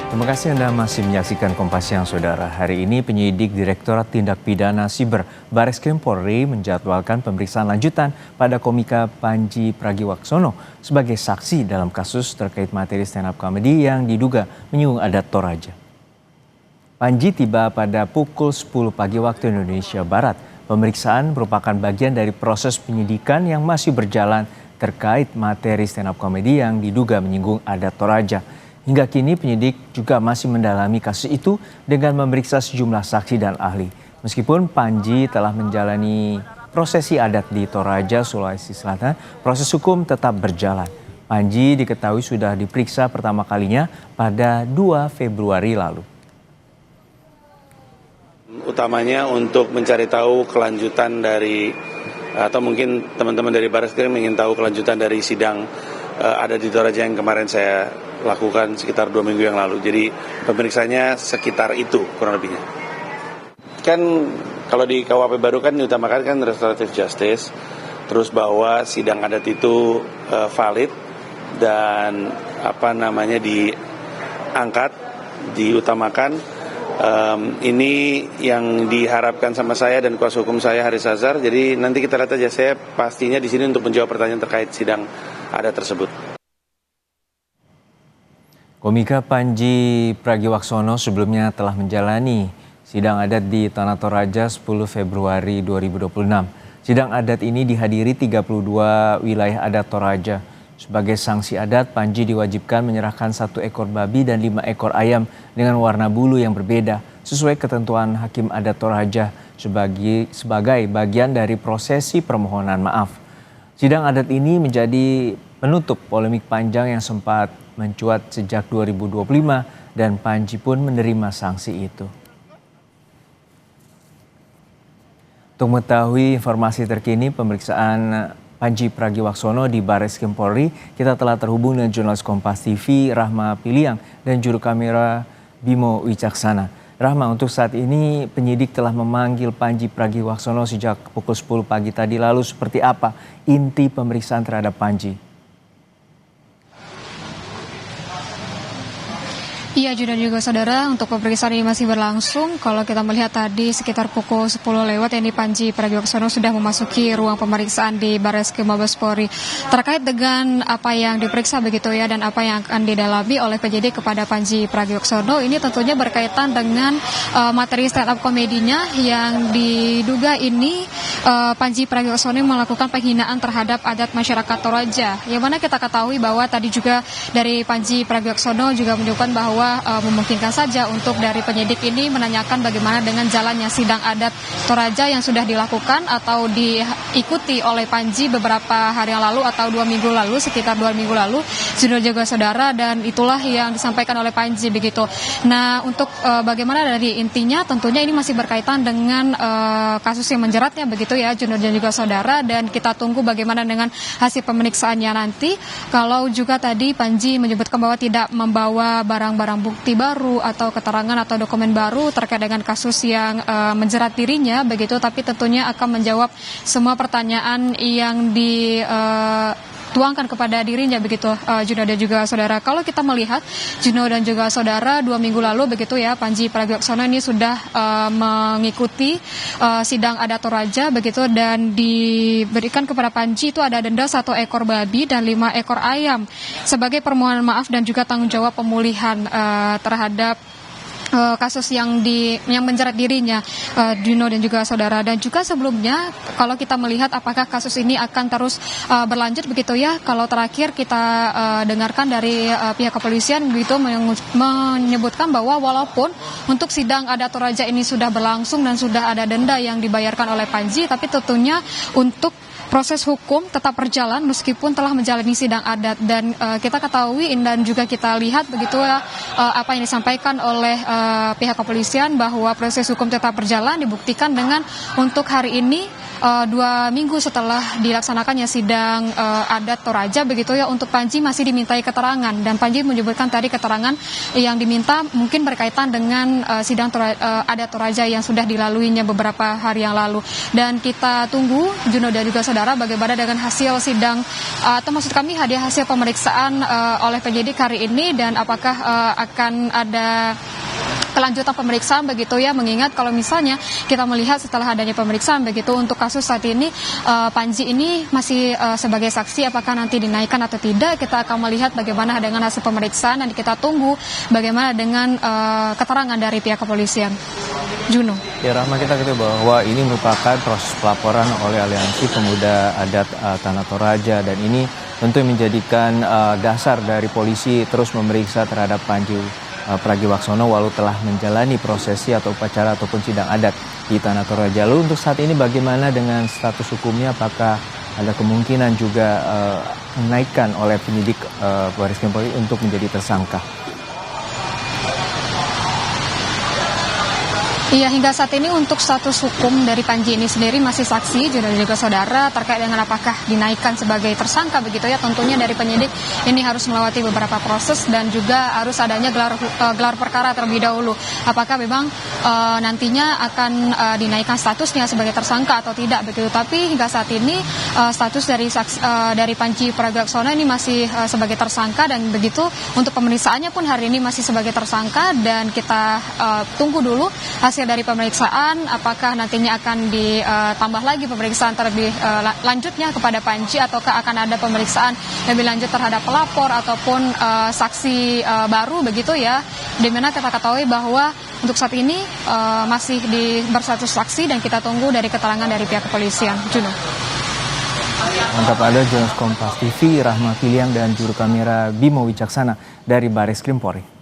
Terima kasih Anda masih menyaksikan Kompas Siang, Saudara. Hari ini penyidik Direktorat Tindak Pidana Siber Bareskrim Polri menjadwalkan pemeriksaan lanjutan pada komika Panji Pragiwaksono sebagai saksi dalam kasus terkait materi stand-up comedy yang diduga menyinggung adat Toraja. Panji tiba pada pukul 10 pagi waktu Indonesia Barat. Pemeriksaan merupakan bagian dari proses penyidikan yang masih berjalan terkait materi stand-up comedy yang diduga menyinggung adat Toraja. Hingga kini penyidik juga masih mendalami kasus itu dengan memeriksa sejumlah saksi dan ahli. Meskipun Panji telah menjalani prosesi adat di Toraja, Sulawesi Selatan, proses hukum tetap berjalan. Panji diketahui sudah diperiksa pertama kalinya pada 2 Februari lalu. Utamanya untuk mencari tahu kelanjutan dari, atau mungkin teman-teman dari Bareskrim ingin tahu kelanjutan dari sidang ada di Toraja yang kemarin saya lakukan sekitar 2 minggu yang lalu. Jadi pemeriksaannya sekitar itu kurang lebihnya. Kan kalau di KUHP baru kan diutamakan kan restoratif justice, terus bahwa sidang adat itu valid dan diangkat, diutamakan. Ini yang diharapkan sama saya dan kuasa hukum saya Haris Azhar. Jadi nanti kita lihat aja, saya pastinya di sini untuk menjawab pertanyaan terkait sidang adat tersebut. Komika Panji Pragiwaksono sebelumnya telah menjalani sidang adat di Tanah Toraja 10 Februari 2026. Sidang adat ini dihadiri 32 wilayah adat Toraja. Sebagai sanksi adat, Panji diwajibkan menyerahkan 1 ekor babi dan 5 ekor ayam dengan warna bulu yang berbeda sesuai ketentuan Hakim Adat Toraja sebagai bagian dari prosesi permohonan maaf. Sidang adat ini menjadi penutup polemik panjang yang sempat mencuat sejak 2025 dan Panji pun menerima sanksi itu. Untuk mengetahui informasi terkini pemeriksaan Panji Pragiwaksono di Bareskrim Polri, kita telah terhubung dengan jurnalis Kompas TV Rahma Piliang dan juru kamera Bimo Wicaksana. Rahma, untuk saat ini penyidik telah memanggil Panji Pragiwaksono sejak pukul 10 pagi tadi. Lalu seperti apa inti pemeriksaan terhadap Panji? Iya, Juna dan juga saudara, untuk pemeriksaan ini masih berlangsung. Kalau kita melihat tadi sekitar pukul 10 lewat, ini Panji Pragiwaksono sudah memasuki ruang pemeriksaan di Bareskrim Mabes Polri. Terkait dengan apa yang diperiksa begitu ya, dan apa yang akan didalami oleh penyidik kepada Panji Pragiwaksono, ini tentunya berkaitan dengan materi stand up komedinya yang diduga ini Panji Pragiwaksono melakukan penghinaan terhadap adat masyarakat Toraja. Yang mana kita ketahui bahwa tadi juga dari Panji Pragiwaksono juga menunjukkan bahwa memungkinkan saja untuk dari penyidik ini menanyakan bagaimana dengan jalannya sidang adat Toraja yang sudah dilakukan atau diikuti oleh Panji beberapa hari yang lalu atau 2 minggu lalu, sekitar 2 minggu lalu, sudah juga saudara, dan itulah yang disampaikan oleh Panji begitu. Nah, untuk bagaimana dari intinya, tentunya ini masih berkaitan dengan kasus yang menjeratnya begitu ya, Junior dan juga saudara, dan kita tunggu bagaimana dengan hasil pemeriksaannya nanti. Kalau juga tadi Panji menyebutkan bahwa tidak membawa barang-barang bukti baru atau keterangan atau dokumen baru terkait dengan kasus yang menjerat dirinya begitu, tapi tentunya akan menjawab semua pertanyaan yang dituangkan kepada dirinya begitu, Juno dan juga saudara. Kalau kita melihat Juno dan juga saudara, 2 minggu lalu begitu ya, Panji Pragiwaksono ini sudah mengikuti sidang adat Toraja begitu, dan diberikan kepada Panji itu ada denda 1 ekor babi dan 5 ekor ayam sebagai permohonan maaf dan juga tanggung jawab pemulihan terhadap kasus yang menjerat dirinya, Dino dan juga saudara. Dan juga sebelumnya kalau kita melihat apakah kasus ini akan terus berlanjut begitu ya, kalau terakhir kita dengarkan dari pihak kepolisian begitu menyebutkan bahwa walaupun untuk sidang adat Toraja ini sudah berlangsung dan sudah ada denda yang dibayarkan oleh Panji, tapi tentunya untuk proses hukum tetap berjalan meskipun telah menjalani sidang adat. Dan kita ketahui dan juga kita lihat begitu ya, apa yang disampaikan oleh pihak kepolisian bahwa proses hukum tetap berjalan, dibuktikan dengan untuk hari ini 2 minggu setelah dilaksanakannya sidang adat Toraja begitu ya, untuk Panji masih dimintai keterangan, dan Panji menyebutkan tadi keterangan yang diminta mungkin berkaitan dengan sidang adat Toraja yang sudah dilaluinya beberapa hari yang lalu. Dan kita tunggu Juno dan juga saudara saudara, bagaimana dengan hasil sidang atau maksud kami hasil pemeriksaan oleh penyidik hari ini, dan apakah akan ada kelanjutan pemeriksaan begitu ya, mengingat kalau misalnya kita melihat setelah adanya pemeriksaan begitu untuk kasus saat ini Panji ini masih sebagai saksi, apakah nanti dinaikkan atau tidak, kita akan melihat bagaimana dengan hasil pemeriksaan, dan kita tunggu bagaimana dengan keterangan dari pihak kepolisian. Juno. Ya Rahma, kita ketahui bahwa ini merupakan proses pelaporan oleh Aliansi Pemuda Adat Tanah Toraja, dan ini tentu menjadikan dasar dari polisi terus memeriksa terhadap Panji Pragiwaksono walau telah menjalani prosesi atau upacara ataupun sidang adat di Tanah Toraja. Lalu untuk saat ini bagaimana dengan status hukumnya? Apakah ada kemungkinan juga menaikkan oleh penyidik Bareskrim Polri untuk menjadi tersangka? Iya, hingga saat ini untuk status hukum dari Panji ini sendiri masih saksi, dan juga saudara, terkait dengan apakah dinaikkan sebagai tersangka begitu ya, tentunya dari penyidik ini harus melewati beberapa proses dan juga harus adanya gelar perkara terlebih dahulu. Apakah memang nantinya akan dinaikkan statusnya sebagai tersangka atau tidak begitu. Tapi hingga saat ini status dari Panji Pragiwaksono ini masih sebagai tersangka, dan begitu untuk pemeriksaannya pun hari ini masih sebagai tersangka, dan kita tunggu dulu hasil dari pemeriksaan, apakah nantinya akan ditambah lagi pemeriksaan terlebih lanjutnya kepada Panji, ataukah akan ada pemeriksaan lebih lanjut terhadap pelapor ataupun saksi baru begitu ya, dimana kita ketahui bahwa untuk saat ini masih berstatus saksi, dan kita tunggu dari keterangan dari pihak kepolisian. Juno. Mantap, ada jurnalis Kompas TV Rahma Piliang dan juru kamera Bimo Wicaksana dari Bareskrim Polri.